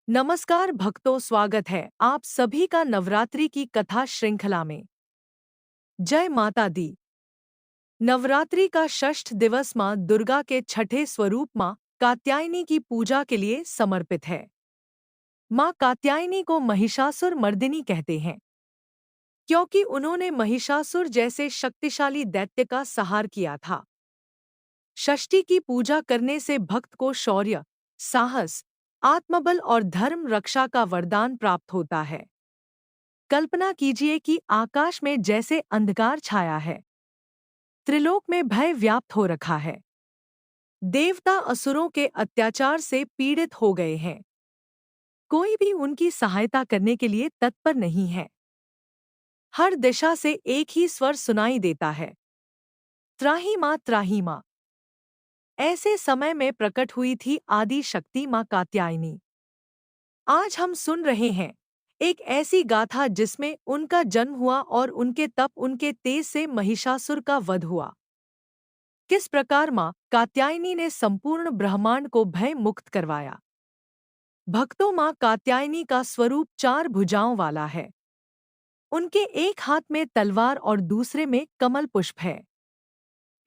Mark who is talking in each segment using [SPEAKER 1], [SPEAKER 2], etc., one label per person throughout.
[SPEAKER 1] नमस्कार भक्तों, स्वागत है आप सभी का नवरात्रि की कथा श्रृंखला में। जय माता दी। नवरात्रि का षष्ठ दिवस माँ दुर्गा के छठे स्वरूप माँ कात्यायनी की पूजा के लिए समर्पित है। माँ कात्यायनी को महिषासुर मर्दिनी कहते हैं क्योंकि उन्होंने महिषासुर जैसे शक्तिशाली दैत्य का संहार किया था। षष्ठी की पूजा करने से भक्त को शौर्य, साहस, आत्मबल और धर्म रक्षा का वरदान प्राप्त होता है। कल्पना कीजिए कि आकाश में जैसे अंधकार छाया है, त्रिलोक में भय व्याप्त हो रखा है, देवता असुरों के अत्याचार से पीड़ित हो गए हैं। कोई भी उनकी सहायता करने के लिए तत्पर नहीं है। हर दिशा से एक ही स्वर सुनाई देता है, त्राही माँ त्राही माँ। ऐसे समय में प्रकट हुई थी आदि शक्ति माँ कात्यायनी। आज हम सुन रहे हैं एक ऐसी गाथा जिसमें उनका जन्म हुआ और उनके तप, उनके तेज से महिषासुर का वध हुआ। किस प्रकार माँ कात्यायनी ने संपूर्ण ब्रह्मांड को भय मुक्त करवाया। भक्तों, माँ कात्यायनी का स्वरूप चार भुजाओं वाला है। उनके एक हाथ में तलवार और दूसरे में कमल पुष्प है।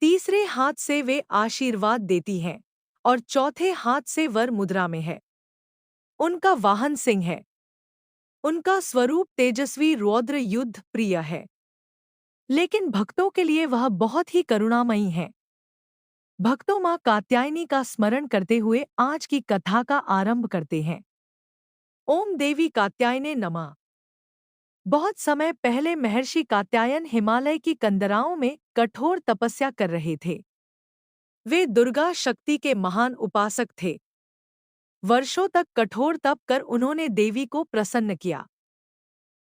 [SPEAKER 1] तीसरे हाथ से वे आशीर्वाद देती हैं और चौथे हाथ से वर मुद्रा में है। उनका वाहन सिंह है। उनका स्वरूप तेजस्वी, रौद्र, युद्ध प्रिय है। लेकिन भक्तों के लिए वह बहुत ही करुणामयी है। भक्तों, माँ कात्यायनी का स्मरण करते हुए आज की कथा का आरंभ करते हैं। ओम देवी कात्यायने नमः। बहुत समय पहले महर्षि कात्यायन हिमालय की कंदराओं में कठोर तपस्या कर रहे थे। वे दुर्गा शक्ति के महान उपासक थे। वर्षों तक कठोर तप कर उन्होंने देवी को प्रसन्न किया।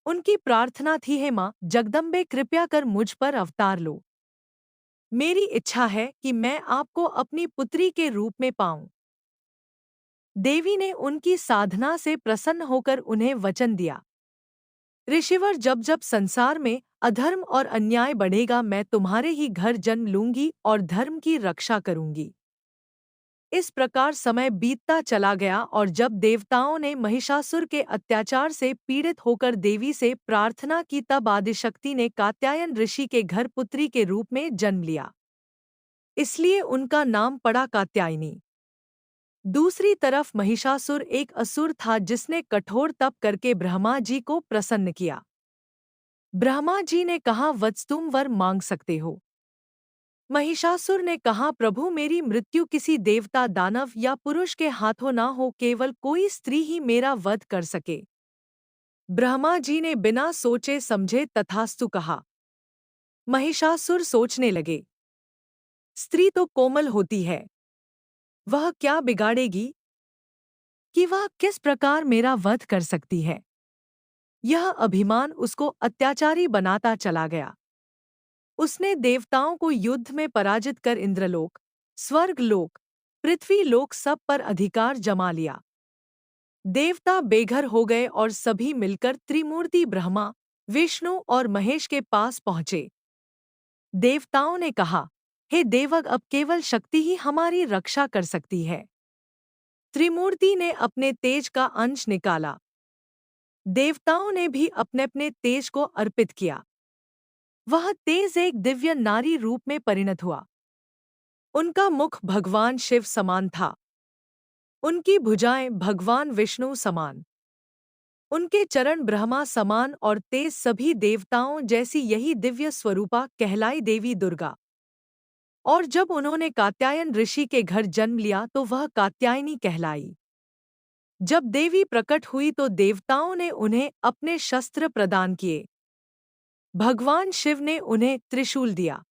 [SPEAKER 1] उनकी प्रार्थना थी, हे माँ जगदम्बे, कृपया कर मुझ पर अवतार लो। मेरी इच्छा है कि मैं आपको अपनी पुत्री के रूप में पाऊं। देवी ने उनकी साधना से प्रसन्न होकर उन्हें वचन दिया, ऋषिवर, जब जब संसार में अधर्म और अन्याय बढ़ेगा, मैं तुम्हारे ही घर जन्म लूंगी और धर्म की रक्षा करूंगी। इस प्रकार समय बीतता चला गया और जब देवताओं ने महिषासुर के अत्याचार से पीड़ित होकर देवी से प्रार्थना की, तब आदिशक्ति ने कात्यायन ऋषि के घर पुत्री के रूप में जन्म लिया। इसलिए उनका नाम पड़ा कात्यायनी। दूसरी तरफ महिषासुर एक असुर था जिसने कठोर तप करके ब्रह्मा जी को प्रसन्न किया। ब्रह्मा जी ने कहा, वत्स, तुम वर मांग सकते हो। महिषासुर ने कहा, प्रभु, मेरी मृत्यु किसी देवता, दानव या पुरुष के हाथों ना हो, केवल कोई स्त्री ही मेरा वध कर सके। ब्रह्मा जी ने बिना सोचे समझे तथास्तु कहा। महिषासुर सोचने लगे, स्त्री तो कोमल होती है, वह क्या बिगाड़ेगी कि वह किस प्रकार मेरा वध कर सकती है। यह अभिमान उसको अत्याचारी बनाता चला गया। उसने देवताओं को युद्ध में पराजित कर इंद्रलोक, स्वर्गलोक, पृथ्वीलोक सब पर अधिकार जमा लिया। देवता बेघर हो गए और सभी मिलकर त्रिमूर्ति ब्रह्मा, विष्णु और महेश के पास पहुंचे। देवताओं ने कहा, हे देवग, अब केवल शक्ति ही हमारी रक्षा कर सकती है। त्रिमूर्ति ने अपने तेज का अंश निकाला। देवताओं ने भी अपने अपने तेज को अर्पित किया। वह तेज एक दिव्य नारी रूप में परिणत हुआ। उनका मुख भगवान शिव समान था। उनकी भुजाएं भगवान विष्णु समान। उनके चरण ब्रह्मा समान और तेज सभी देवताओं जैसी यही दिव्य स्वरूपा कहलाई देवी दुर्गा। और जब उन्होंने कात्यायन ऋषि के घर जन्म लिया तो वह कात्यायनी कहलाई। जब देवी प्रकट हुई तो देवताओं ने उन्हें अपने शस्त्र प्रदान किए। भगवान शिव ने उन्हें त्रिशूल दिया,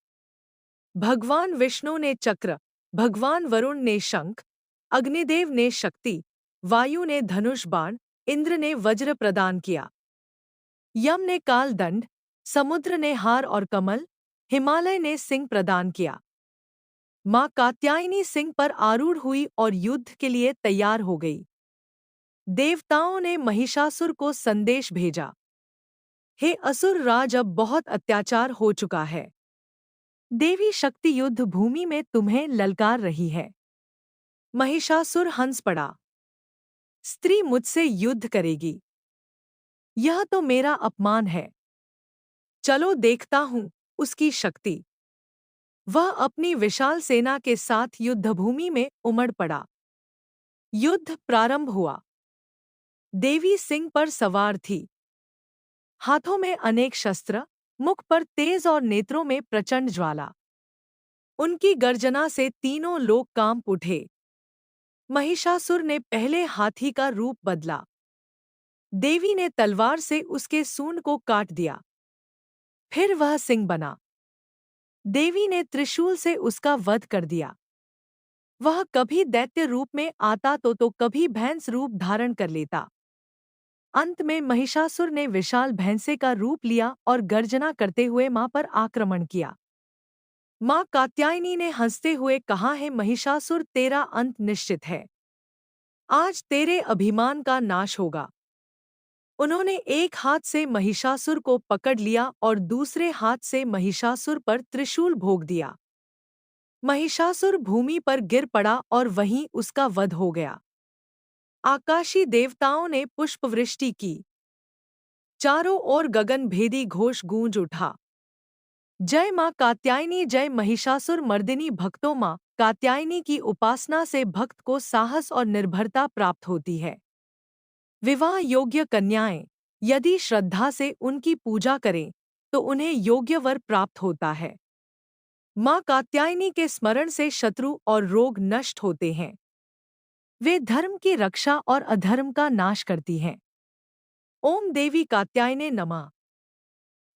[SPEAKER 1] भगवान विष्णु ने चक्र, भगवान वरुण ने शंख, अग्निदेव ने शक्ति, वायु ने धनुष बाण, इंद्र ने वज्र प्रदान किया, यम ने काल दंड, समुद्र ने हार और कमल, हिमालय ने सिंह प्रदान किया। माँ कात्यायनी सिंह पर आरूढ़ हुई और युद्ध के लिए तैयार हो गई। देवताओं ने महिषासुर को संदेश भेजा, हे असुर राज, अब बहुत अत्याचार हो चुका है। देवी शक्ति युद्ध भूमि में तुम्हें ललकार रही है। महिषासुर हंस पड़ा। स्त्री मुझसे युद्ध करेगी। यह तो मेरा अपमान है। चलो देखता हूँ उसकी शक्ति। वह अपनी विशाल सेना के साथ युद्धभूमि में उमड़ पड़ा। युद्ध प्रारंभ हुआ। देवी सिंह पर सवार थी। हाथों में अनेक शस्त्र, मुख पर तेज और नेत्रों में प्रचंड ज्वाला। उनकी गर्जना से तीनों लोग कांप उठे। महिषासुर ने पहले हाथी का रूप बदला। देवी ने तलवार से उसके सूंड को काट दिया। फिर वह सिंह बना। देवी ने त्रिशूल से उसका वध कर दिया। वह कभी दैत्य रूप में आता तो कभी भैंस रूप धारण कर लेता। अंत में महिषासुर ने विशाल भैंसे का रूप लिया और गर्जना करते हुए मां पर आक्रमण किया। मां कात्यायनी ने हंसते हुए कहा, है महिषासुर, तेरा अंत निश्चित है। आज तेरे अभिमान का नाश होगा। उन्होंने एक हाथ से महिषासुर को पकड़ लिया और दूसरे हाथ से महिषासुर पर त्रिशूल भोग दिया। महिषासुर भूमि पर गिर पड़ा और वहीं उसका वध हो गया। आकाशी देवताओं ने पुष्पवृष्टि की। चारों ओर गगन भेदी घोष गूंज उठा। जय मां कात्यायनी, जय महिषासुर मर्दिनी। भक्तों, मां कात्यायनी की उपासना से भक्त को साहस और निर्भरता प्राप्त होती है। विवाह योग्य कन्याएं यदि श्रद्धा से उनकी पूजा करें तो उन्हें योग्य वर प्राप्त होता है। मां कात्यायनी के स्मरण से शत्रु और रोग नष्ट होते हैं। वे धर्म की रक्षा और अधर्म का नाश करती हैं। ओम देवी कात्यायने नमः।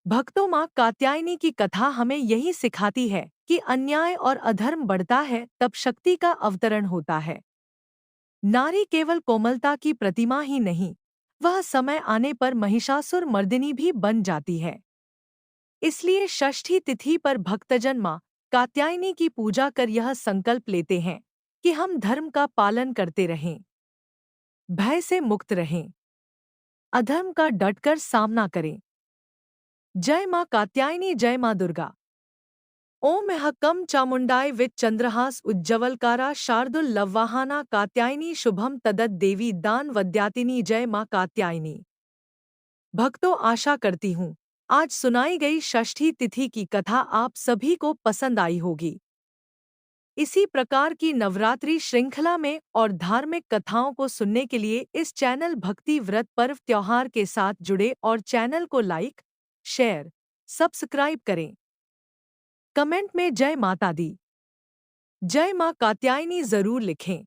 [SPEAKER 1] भक्तों, मां कात्यायनी की कथा हमें यही सिखाती है कि अन्याय और अधर्म बढ़ता है तब शक्ति का अवतरण होता है। नारी केवल कोमलता की प्रतिमा ही नहीं, वह समय आने पर महिषासुर मर्दिनी भी बन जाती है। इसलिए षष्ठी तिथि पर भक्तजन मां कात्यायनी की पूजा कर यह संकल्प लेते हैं कि हम धर्म का पालन करते रहें, भय से मुक्त रहें, अधर्म का डटकर सामना करें। जय मां कात्यायनी, जय मां दुर्गा। ओम कम चामुंडाय विच चंद्रहास उज्ज्वलकारा शार्दुल लव्वाहाना कात्यायनी शुभम तदत देवी दान वद्यातिनी। जय मां कात्यायनी। भक्तों, आशा करती हूँ आज सुनाई गई षष्ठी तिथि की कथा आप सभी को पसंद आई होगी। इसी प्रकार की नवरात्रि श्रृंखला में और धार्मिक कथाओं को सुनने के लिए इस चैनल भक्ति व्रत पर्व त्योहार के साथ जुड़े और चैनल को लाइक, शेयर, सब्सक्राइब करें। कमेंट में जय माता दी, जय मां कात्यायनी जरूर लिखें।